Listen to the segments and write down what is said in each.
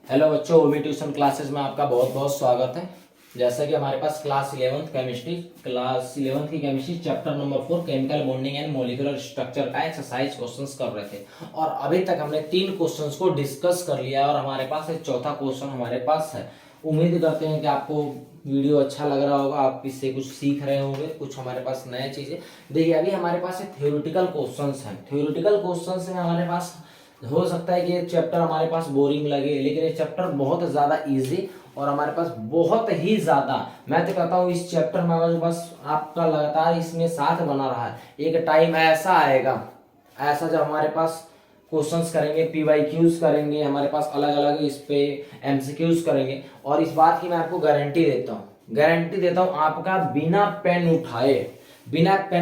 Hello बच्चों, ओमी tuition classes में आपका बहुत बहुत स्वागत है। जैसा कि हमारे पास क्लास 11th की chemistry chapter number 4 chemical bonding and molecular structure का एक्सरसाइज क्वेश्चंस कर रहे थे और अभी तक हमने 3 क्वेश्चंस को डिस्कस कर लिया और हमारे पास एक चौथा क्वेश्चन हमारे पास है। उम्मीद करते हैं कि आपको वीडियो अच्छा लग रहा होगा, आप इससे कुछ सीख रहे होंगे, कुछ हमारे पास नए चीजें। देखिए, अभी हमारे पास थ्योरेटिकल क्वेश्चंस हैं। थ्योरेटिकल क्वेश्चंस में हमारे पास हो सकता है कि ये चैप्टर हमारे पास बोरिंग लगे, लेकिन ये चैप्टर बहुत ज़्यादा इजी और हमारे पास बहुत ही ज़्यादा, मैं तो कहता हूँ इस चैप्टर में अगर बस आपका लगातार इसमें साथ बना रहा है, एक टाइम ऐसा आएगा, ऐसा जब हमारे पास क्वेश्चंस करेंगे, पीवाईक्यूज करेंगे, हमारे पास अलग अलग इस पे एमसीक्यूज करेंगे, और इस बात की मैं आपको गारंटी देता हूँ आपका बिना पेन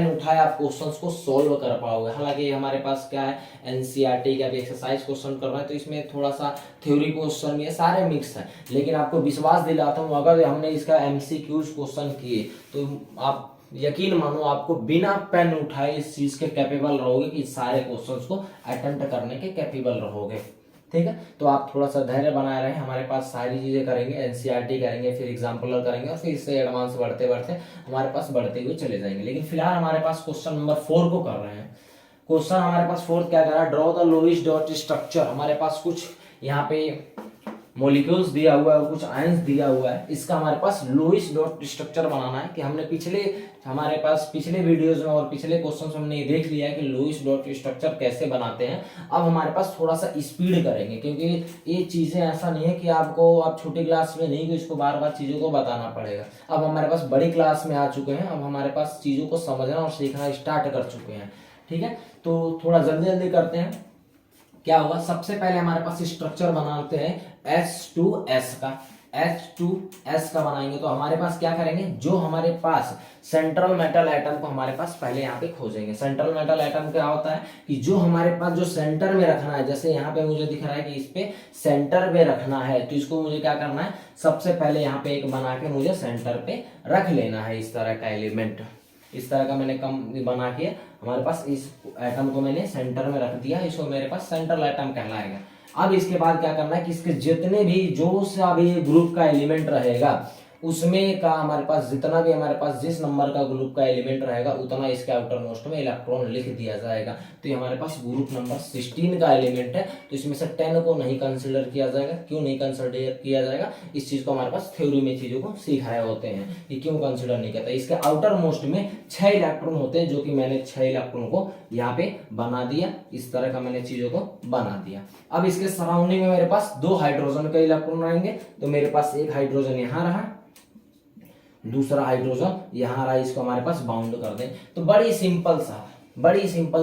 उठाए आप क्वेश्चंस को सॉल्व कर पाओगे। हालांकि हमारे पास क्या है, एनसीईआरटी का भी एक्सरसाइज क्वेश्चन कर रहा है, तो इसमें थोड़ा सा थ्योरी क्वेश्चन भी है, सारे मिक्स है। लेकिन आपको विश्वास दिलाता हूँ, अगर हमने इसका एमसीक्यूज क्वेश्चन किए तो आप यकीन मानो, आपको बिना पेन उठाए इस चीज के कैपेबल रहोगे कि सारे क्वेश्चंस को अटेम्प्ट करने के कैपेबल रहोगे। ठीक है, तो आप थोड़ा सा धैर्य बनाए रहे। हमारे पास सारी चीजें करेंगे, एनसीईआरटी करेंगे, फिर एग्जाम्पलर करेंगे और फिर इससे एडवांस बढ़ते बढ़ते हमारे पास बढ़ते हुए चले जाएंगे। लेकिन फिलहाल हमारे पास क्वेश्चन नंबर 4 को कर रहे हैं। क्वेश्चन हमारे पास 4 क्या कर रहा है, draw the Lewis dot structure. हमारे पास कुछ यहाँ पे मॉलिक्यूल्स दिया हुआ है और कुछ आयंस दिया हुआ है, इसका हमारे पास लुईस डॉट स्ट्रक्चर बनाना है। कि हमने हमारे पास पिछले वीडियोस में और पिछले क्वेश्चंस में हमने ये देख लिया है कि लुईस डॉट स्ट्रक्चर कैसे बनाते हैं। अब हमारे पास थोड़ा सा स्पीड करेंगे, क्योंकि ये चीजें ऐसा नहीं है कि आप छोटी क्लास में नहीं, कि इसको बार बार चीजों को बताना पड़ेगा। अब हमारे पास बड़ी क्लास में आ चुके हैं, अब हमारे पास चीजों को समझना और सीखना स्टार्ट कर चुके हैं। ठीक है, तो थोड़ा जल्दी जल्दी करते हैं। क्या होगा, सबसे पहले हमारे पास स्ट्रक्चर बनाते हैं H2S का। H2S का बनाएंगे तो हमारे पास क्या करेंगे, जो हमारे पास सेंट्रल मेटल एटम को हमारे पास पहले यहाँ पे खोजेंगे। सेंट्रल मेटल एटम क्या होता है कि जो हमारे पास जो सेंटर में रखना है, जैसे यहाँ पे मुझे दिख रहा है कि इस पे सेंटर पे रखना है, तो इसको मुझे क्या करना है, सबसे पहले यहाँ पे एक बना के मुझे सेंटर पे रख लेना है। इस तरह का एलिमेंट, इस तरह का मैंने कम बना के हमारे पास इस एटम को मैंने सेंटर में रख दिया, इसको मेरे पास सेंट्रल एटम कहलाएगा। अब इसके बाद क्या करना है कि इसके जितने भी जो सा भी ग्रुप का एलिमेंट रहेगा, उसमें का हमारे पास जितना भी हमारे पास जिस नंबर का ग्रुप का एलिमेंट रहेगा, उतना इसके आउटर मोस्ट में इलेक्ट्रॉन लिख दिया जाएगा। तो ये हमारे पास ग्रुप नंबर 16 का एलिमेंट है, तो इसमें से 10 को नहीं कंसिडर किया जाएगा। क्यों नहीं कंसिडर किया जाएगा, इस चीज को हमारे पास थ्योरी में चीजों को सीख रहे होते हैं कि क्यों कंसिडर नहीं करता। इसके आउटर मोस्ट में 6 इलेक्ट्रॉन होते हैं, जो कि मैंने 6 इलेक्ट्रॉन को यहाँ पे बना दिया। इस तरह का मैंने चीजों को बना दिया। अब इसके सराउंडिंग में मेरे पास 2 हाइड्रोजन के इलेक्ट्रॉन रहेंगे, तो मेरे पास एक हाइड्रोजन यहाँ रहा, दूसरा हाइड्रोजन यहाँ रहा, इसको हमारे पास बाउंड कर दें। तो बड़ी सिंपल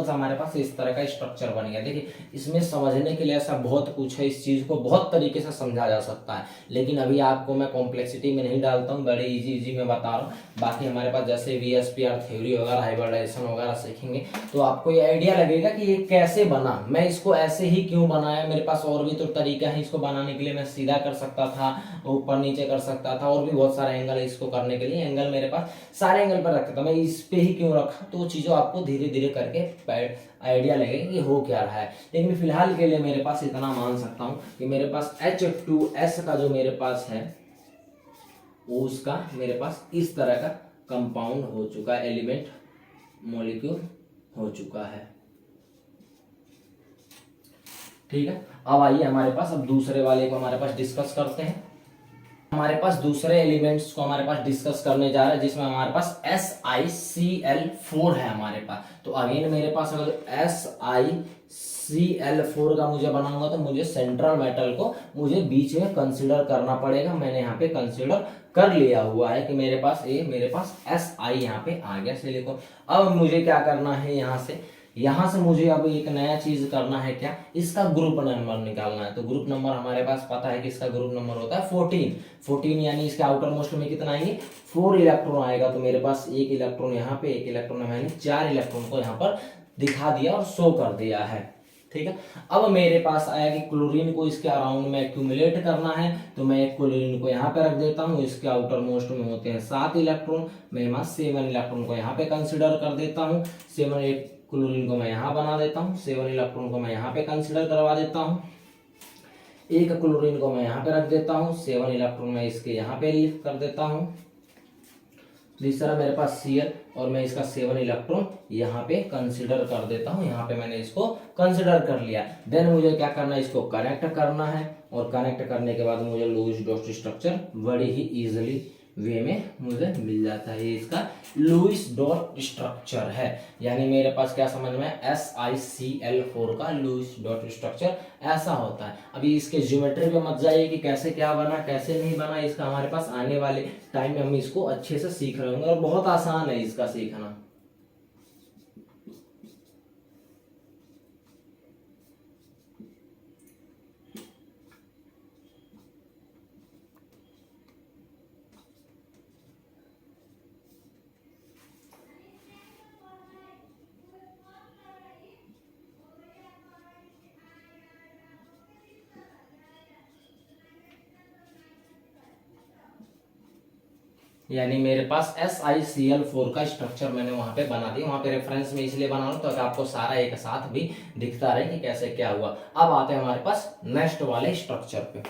सा हमारे पास इस तरह का स्ट्रक्चर बन गया। देखिए, इसमें समझने के लिए ऐसा बहुत कुछ है, इस चीज को बहुत तरीके से समझा जा सकता है, लेकिन अभी आपको मैं कॉम्प्लेक्सिटी में नहीं डालता हूँ, बड़े इजी में बता रहा हूँ। बाकी हमारे पास जैसे VSPR थ्योरी वगैरह, हाइब्रिडाइजेशन वगैरह सीखेंगे तो आपको ये आइडिया लगेगा कि ये कैसे बना, मैं इसको ऐसे ही क्यों बनाया। मेरे पास और भी तो तरीका है इसको बनाने के लिए, मैं सीधा कर सकता था, ऊपर नीचे कर सकता था, और भी बहुत सारे एंगल है इसको करने के लिए। एंगल मेरे पास सारे एंगल पर रखता था, मैं इस पे ही क्यों रखा, तो चीजों आपको धीरे धीरे करके आइडिया लगेगा कि हो क्या रहा है। लेकिन फिलहाल के लिए मेरे पास इतना मान सकता हूं कि मेरे पास H2S का जो मेरे पास है, वो उसका मेरे पास इस तरह का कंपाउंड हो चुका है, एलिमेंट मॉलिक्यूल हो चुका है। ठीक है, अब आइए हमारे पास अब दूसरे वाले को हमारे पास डिस्कस करते हैं। हमारे पास दूसरे एलिमेंट्स को हमारे पास डिस्कस करने जा रहे हैं, जिसमें हमारे पास SiCl4 है हमारे पास। तो अगेन मेरे पास अगर SiCl4 का मुझे बनाऊंगा तो मुझे सेंट्रल मेटल को मुझे बीच में कंसीडर करना पड़ेगा। मैंने यहाँ पे कंसीडर कर लिया हुआ है कि मेरे पास Si यहाँ पे आ गया। से लिखो, अब मुझे क्या करना है, यहाँ से मुझे अब एक नया चीज करना है, क्या, इसका ग्रुप नंबर निकालना है। तो ग्रुप नंबर हमारे पास पता है कि इसका ग्रुप नंबर होता है 14, यानी इसके आउटर मोस्ट में कितना आएंगे, 4 इलेक्ट्रॉन आएगा। तो मेरे पास एक इलेक्ट्रॉन यहाँ पे, एक इलेक्ट्रॉन, मैंने 4 इलेक्ट्रॉन को यहाँ पर दिखा दिया और शो कर दिया है। ठीक है, अब मेरे पास आया कि क्लोरीन को इसके अराउंड में एक्यूमुलेट करना है, तो मैं एक क्लोरीन को यहाँ पे रख देता हूँ। इसके आउटर मोस्ट में होते हैं 7 इलेक्ट्रॉन, मैं यहाँ 7 इलेक्ट्रॉन को यहाँ पे कंसिडर कर देता हूँ। 7 एक क्लोरीन को मैं यहाँ बना देता हूँ, 7 इलेक्ट्रॉन को मैं यहाँ पे कंसिडर करवा देता हूँ। एक क्लोरीन को मैं यहाँ पे रख देता हूँ, 7 इलेक्ट्रॉन मैं इसके यहाँ पे कर देता हूँ। तीसरा मेरे पास Cl और मैं इसका 7 इलेक्ट्रॉन यहाँ पे कंसिडर कर देता हूँ। यहाँ पे मैंने इसको कंसिडर कर लिया। देन मुझे क्या करना है, इसको कनेक्ट करना है और कनेक्ट करने के बाद मुझे लुईस डॉट स्ट्रक्चर बड़ी ही इजीली वे में मुझे मिल जाता है। ये इसका लुईस डॉट स्ट्रक्चर है। यानी मेरे पास क्या समझ में, SiCl4 का लुईस डॉट स्ट्रक्चर ऐसा होता है। अभी इसके ज्योमेट्री पे मत जाइए कि कैसे क्या बना कैसे नहीं बना, इसका हमारे पास आने वाले टाइम में हम इसको अच्छे से सीख रहे होंगे और बहुत आसान है इसका सीखना। यानी मेरे पास SiCl4 का स्ट्रक्चर मैंने वहां पे बना दिया। वहां पे रेफरेंस में इसलिए बना रहा हूं ताकि आपको सारा एक साथ भी दिखता रहे कि कैसे क्या हुआ। अब आते हैं हमारे पास नेक्स्ट वाले स्ट्रक्चर पे।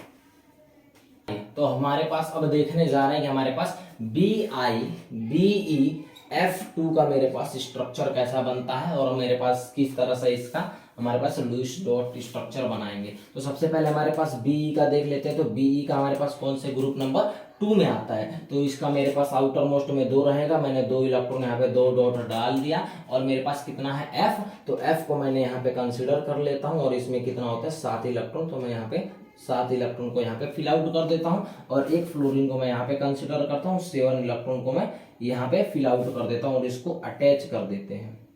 तो हमारे पास अब देखने जा रहे हैं कि हमारे पास BiBeF2 का मेरे पास स्ट्रक्चर कैसा बनता है और मेरे पास किस तरह से इसका हमारे पास लुईस डॉट स्ट्रक्चर बनाएंगे। तो सबसे पहले हमारे पास Be का देख लेते हैं। तो Be का हमारे पास कौन से ग्रुप नंबर 2 में आता है। तो इसका मेरे पास आउटर मोस्ट में 2 रहेगा। मैंने 2 इलेक्ट्रॉन यहाँ पे 2 डॉट डाल दिया और मेरे पास कितना है F। तो F को मैंने यहाँ पे कंसिडर कर लेता हूँ और इसमें कितना होता है 7 इलेक्ट्रॉन। तो मैं यहाँ पे 7 इलेक्ट्रॉन को यहाँ पे फिल आउट कर देता हूँ और एक फ्लोरीन को मैं यहाँ पे कंसिडर करता हूँ, 7 इलेक्ट्रॉन को मैं यहाँ पे फिल आउट कर देता हूँ और इसको अटैच कर देते हैं।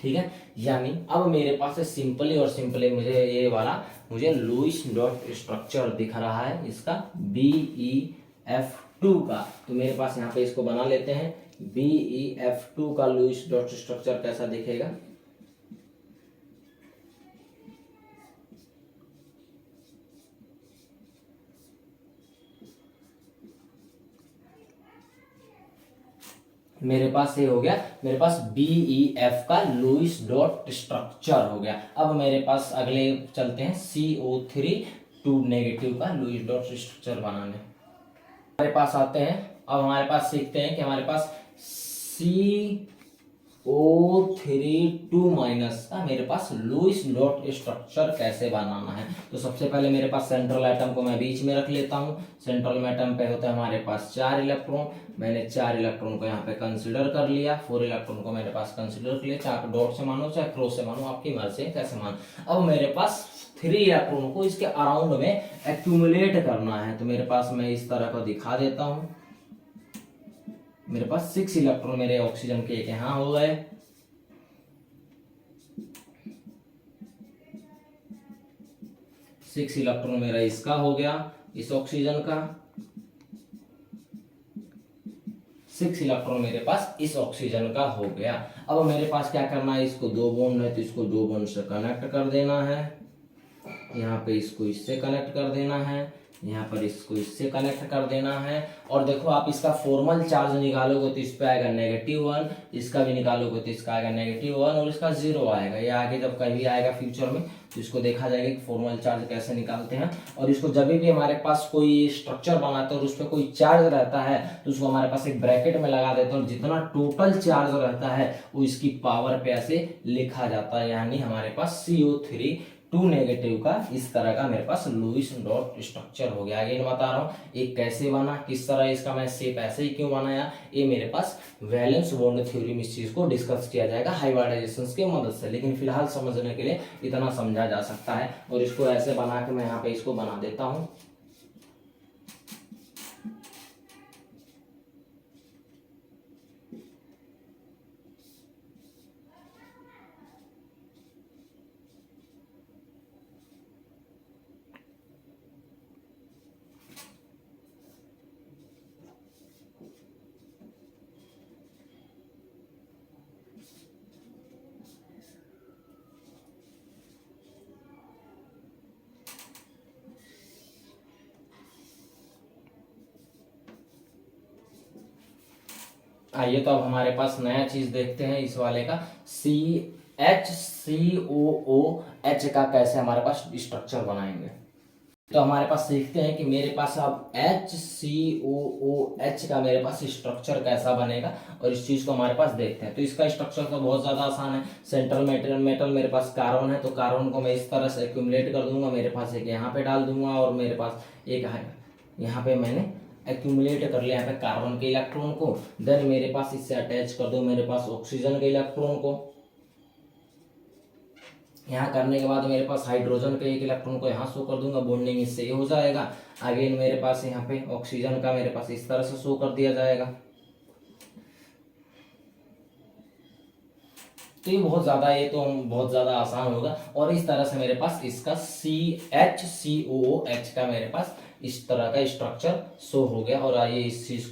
ठीक है, यानी अब मेरे पास सिंपली और सिंपली मुझे ये वाला मुझे लुईस डॉट स्ट्रक्चर दिख रहा है इसका BeF2 का। तो मेरे पास यहाँ पे इसको बना लेते हैं। BeF2 का लुईस डॉट स्ट्रक्चर कैसा दिखेगा, मेरे पास ये हो गया, मेरे पास BeF का लुईस डॉट स्ट्रक्चर हो गया। अब मेरे पास अगले चलते हैं CO3 2 नेगेटिव का लुईस डॉट स्ट्रक्चर बनाने। हमारे पास आते हैं, अब हमारे पास सीखते हैं कि हमारे पास CO3 2 माइनस का मेरे पास लुईस डॉट स्ट्रक्चर कैसे बनाना है। तो सबसे पहले मेरे पास सेंट्रल एटम को मैं बीच में रख लेता हूँ। सेंट्रल एटम पे होता है हमारे पास 4 इलेक्ट्रॉन। मैंने 4 इलेक्ट्रॉन को यहाँ पे कंसिडर कर लिया। 4 इलेक्ट्रॉन को मेरे पास कंसिडर कर लिया, चाहे आप डॉट से मानो चाहे क्रॉस से मानो, आपकी मर्जी है कैसे मानो। अब मेरे पास 3 इलेक्ट्रॉन को इसके अराउंड में एक्यूमुलेट करना है। तो मेरे पास मैं इस तरह को दिखा देता हूँ। मेरे पास 6 इलेक्ट्रॉन मेरे ऑक्सीजन के एक यहाँ हो गए। सिक्स इलेक्ट्रॉन मेरा इसका हो गया, इस ऑक्सीजन का। 6 इलेक्ट्रॉन मेरे पास इस ऑक्सीजन का हो गया। अब मेरे पास क्या करना है, इसको 2 बॉन्ड है तो इसको 2 बॉन्ड से कनेक्ट कर देना है। यहाँ पे इसको इससे कनेक्ट कर देना है, यहाँ पर इसको इससे कनेक्ट कर देना है। और देखो आप इसका फॉर्मल चार्ज निकालोगे तो इस पे आएगा -1, इसका भी निकालोगे तो इसका आएगा -1 और इसका 0 आएगा। ये आगे जब कभी आएगा फ्यूचर में तो इसको देखा जाएगा कि फॉर्मल चार्ज कैसे निकालते हैं। और इसको जब भी हमारे पास कोई स्ट्रक्चर बनाते हैं और उस पर कोई चार्ज रहता है तो उसको हमारे पास एक ब्रैकेट में लगा देते हैं और जितना टोटल चार्ज रहता है वो इसकी पावर पे ऐसे लिखा जाता है। यानी हमारे पास CO3 2 नेगेटिव का इस तरह का मेरे पास लुईस डॉट स्ट्रक्चर हो गया। अगेन बता रहा हूँ एक कैसे बना, किस तरह इसका मैं शेप ऐसे ही क्यों बनाया, ये मेरे पास वैलेंस बॉन्ड थ्योरी में इस चीज को डिस्कस किया जाएगा हाइब्रिडाइजेशन के मदद से। लेकिन फिलहाल समझने के लिए इतना समझा जा सकता है। और इसको ऐसे बना के मैं यहाँ पे इसको बना देता हूँ। आइए तो अब हमारे पास नया चीज देखते हैं इस वाले का। HCOOH का कैसे हमारे पास स्ट्रक्चर बनाएंगे। तो हमारे पास सीखते हैं कि मेरे पास अब HCOOH का मेरे पास स्ट्रक्चर कैसा बनेगा, और इस चीज को हमारे पास देखते हैं। तो इसका स्ट्रक्चर तो बहुत ज्यादा आसान है। सेंट्रल मेटल मेरे पास कार्बन है, तो कार्बन को मैं इस तरह से एक्यूमुलेट कर दूंगा, मेरे पास एक यहाँ पे डाल दूंगा और मेरे पास एक है यहाँ पे मैंने एक्यूमुलेट कर लिया यहाँ पे कार्बन के इलेक्ट्रॉन को। देन मेरे पास इससे अटैच कर दूं मेरे पास ऑक्सीजन के इलेक्ट्रॉन को। यहाँ करने के बाद मेरे पास हाइड्रोजन के एक इलेक्ट्रॉन को यहाँ शो कर दूंगा, बॉन्डिंग इससे ये हो जाएगा। अगेन मेरे पास यहाँ पे ऑक्सीजन का मेरे पास इस तरह से शो कर दिया जाएगा। तो ये बहुत ज्यादा आसान होगा। और इस तरह से मेरे पास इसका HCOOH का मेरे पास इस तरह का स्ट्रक्चर शो हो गया। और आइए इस चीज